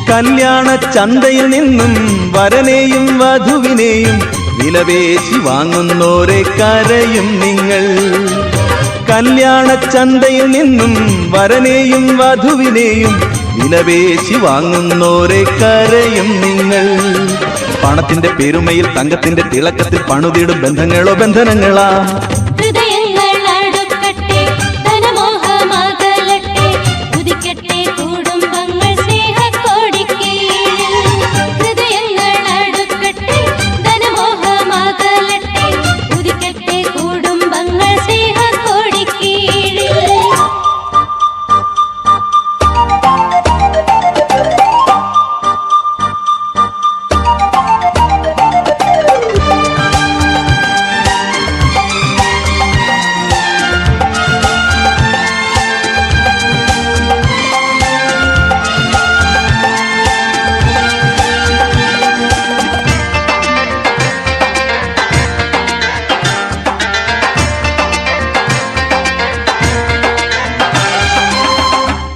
കല്യാണ ചന്തയിൽ നിന്നും വരനെയും വധുവിനെയും വിലപേശി വാങ്ങുന്നോരെ കരയും നിങ്ങൾ. കല്യാണ ചന്തയിൽ നിന്നും വരനെയും വധുവിനെയും വിലപേശി വാങ്ങുന്നോരെ കരയും നിങ്ങൾ. പണത്തിന്റെ പെരുമയിൽ തങ്കത്തിന്റെ തിളക്കത്തിൽ പണുതിടും ബന്ധങ്ങളോ ബന്ധനങ്ങളാ.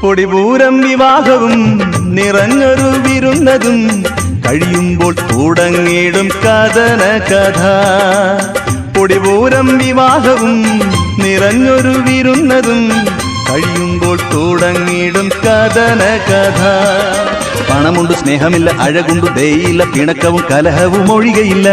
പൊടിപൂരം വിവാഹവും നിറഞ്ഞൊരു വിരുന്നതും കഴിയുമ്പോൾ തുടങ്ങിടും കഥന കഥ. പൊടിപൂരം വിവാഹവും നിറഞ്ഞൊരു വിരുന്നതും കഴിയുമ്പോൾ തുടങ്ങിടും കഥന കഥ. പണമുണ്ട് സ്നേഹമില്ല, അഴകുണ്ട് ദയയില്ല, പിണക്കവും കലഹവും ഒഴികയില്ല.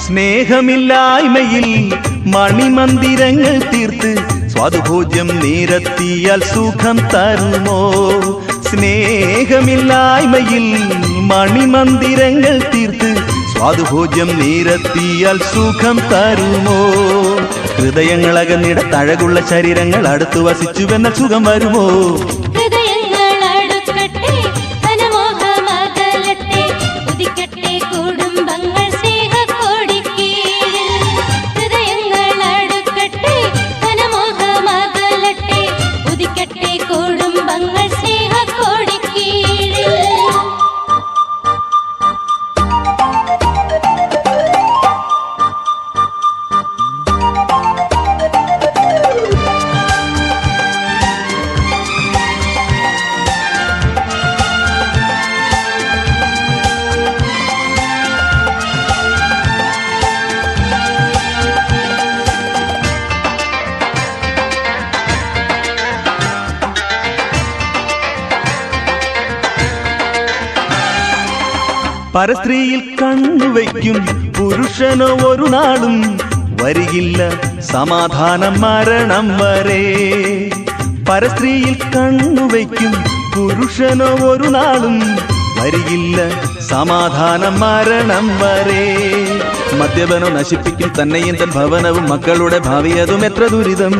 സ്നേഹമില്ലായ്മയിൽ മണിമന്ദിരങ്ങൾ തീർത്ത് സ്വാദുഭോജ്യം നിരത്തിയാൽ സുഖം തരുമോ? സ്നേഹമില്ലായ്മയിൽ മണിമന്ദിരങ്ങൾ തീർത്ത് സ്വാദുഭോജ്യം നിരത്തിയാൽ സുഖം തരുമോ? ഹൃദയങ്ങളകന്നിടത്തഴകുള്ള ശരീരങ്ങൾ അടുത്തു വസിച്ചുവെന്ന സുഖം വരുമോ? പരസ്ത്രീയിൽ കണ്ണുവയ്ക്കും പുരുഷനോ ഒരു നാളും വരികില്ല സമാധാനം മരണം വരെ. പരസ്ത്രീയിൽ കണ്ണുവയ്ക്കും പുരുഷനോ ഒരു നാളും വരികില്ല സമാധാനം മരണം വരെ. മദ്യപനോ നശിപ്പിക്കും തന്നെയും തൻ ഭവനവും മക്കളുടെ ഭാവി, അതും എത്ര ദുരിതം.